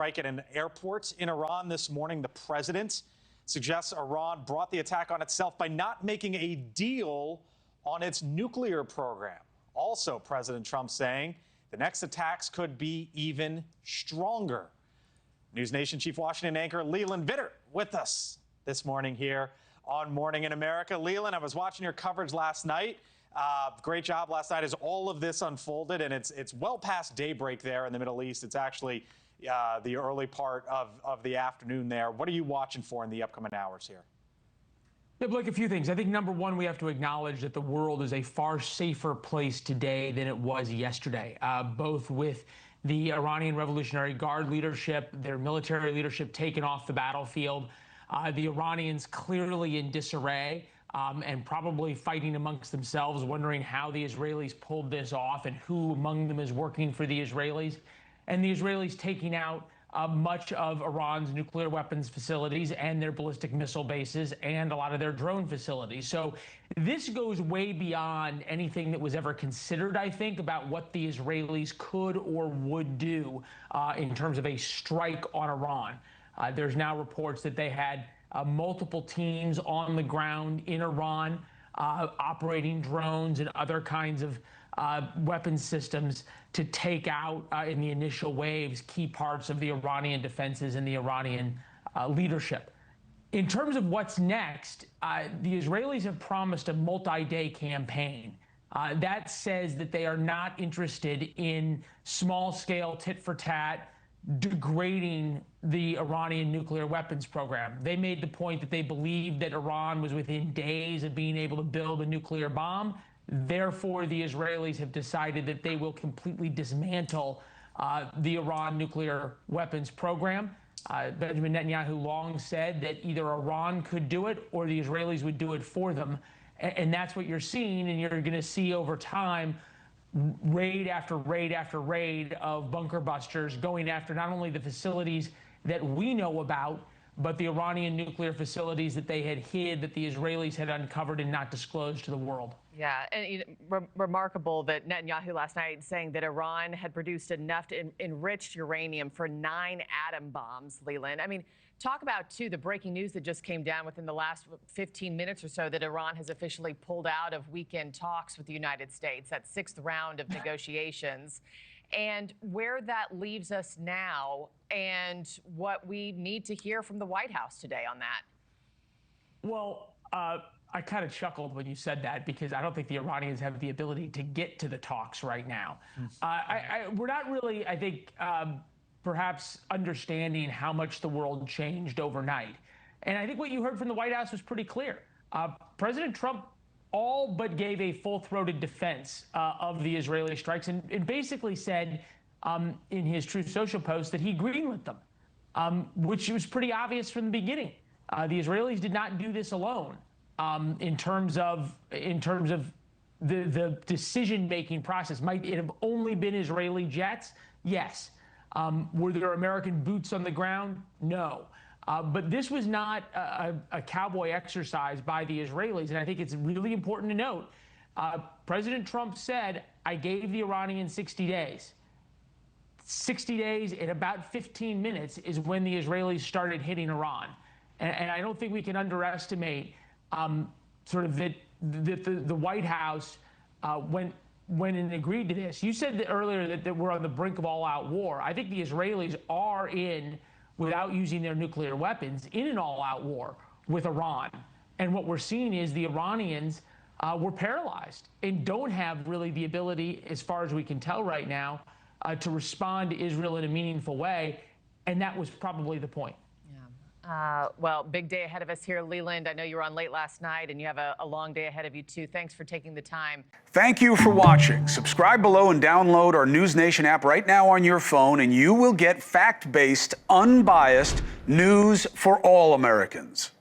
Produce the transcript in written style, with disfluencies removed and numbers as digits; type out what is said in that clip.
Strike at an airport in Iran this morning. The president suggests Iran brought the attack on itself by not making a deal on its nuclear program. Also, President Trump saying the next attacks could be even stronger. NewsNation Chief Washington anchor Leland Vittert with us this morning here on Morning in America. Leland, I was watching your coverage last night. Great job last night as all of this unfolded, and it's well past daybreak there in the Middle East. It's actually the early part of the afternoon there. What are you watching for in the upcoming hours here? Yeah, Blake, a few things. I think number one, we have to acknowledge that the world is a far safer place today than it was yesterday, both with the Iranian Revolutionary Guard leadership, their military leadership taken off the battlefield, the Iranians clearly in disarray and probably fighting amongst themselves, wondering how the Israelis pulled this off and who among them is working for the Israelis, and the Israelis taking out much of Iran's nuclear weapons facilities and their ballistic missile bases and a lot of their drone facilities. So this goes way beyond anything that was ever considered, I think, about what the Israelis could or would do in terms of a strike on Iran. There's now reports that they had multiple teams on the ground in Iran operating drones and other kinds of weapons systems to take out in the initial waves key parts of the Iranian defenses and the Iranian leadership. In terms of what's next, the Israelis have promised a multi-day campaign. That says that they are not interested in small-scale tit-for-tat degrading the Iranian nuclear weapons program. They made the point that they believed that Iran was within days of being able to build a nuclear bomb. Therefore, the Israelis have decided that they will completely dismantle the Iran nuclear weapons program. Benjamin Netanyahu long said that either Iran could do it or the Israelis would do it for them. And that's what you're seeing, and you're going to see over time raid after raid after raid of bunker busters going after not only the facilities that we know about, but the Iranian nuclear facilities that they had hid, that the Israelis had uncovered and not disclosed to the world. Yeah, and remarkable that Netanyahu last night saying that Iran had produced enough enriched uranium for 9 atom bombs, Leland. I mean, talk about, too, the breaking news that just came down within the last 15 minutes or so that Iran has officially pulled out of weekend talks with the United States, that 6th round of negotiations, and where that leaves us now and what we need to hear from the White House today on that. Well, I kind of chuckled when you said that because I don't think the Iranians have the ability to get to the talks right now. We're not really, I think, perhaps understanding how much the world changed overnight. And I think what you heard from the White House was pretty clear. President Trump all but gave a full-throated defense of the Israeli strikes and basically said in his Truth Social post that he greenlit them, which was pretty obvious from the beginning. The Israelis did not do this alone in terms of the decision-making process. Might it have only been Israeli jets? Yes. Were there American boots on the ground? No. But this was not a cowboy exercise by the Israelis. And I think it's really important to note, President Trump said, I gave the Iranians 60 days. 60 days in about 15 minutes is when the Israelis started hitting Iran. And I don't think we can underestimate sort of that the White House went and agreed to this. You said that earlier that we're on the brink of all-out war. I think the Israelis are without using their nuclear weapons, in an all-out war with Iran. And what we're seeing is the Iranians were paralyzed and don't have really the ability, as far as we can tell right now, to respond to Israel in a meaningful way. And that was probably the point. Well, big day ahead of us here, Leland. I know you were on late last night and you have a long day ahead of you, too. Thanks for taking the time. Thank you for watching. Subscribe below and download our NewsNation app right now on your phone, and you will get fact-based, unbiased news for all Americans.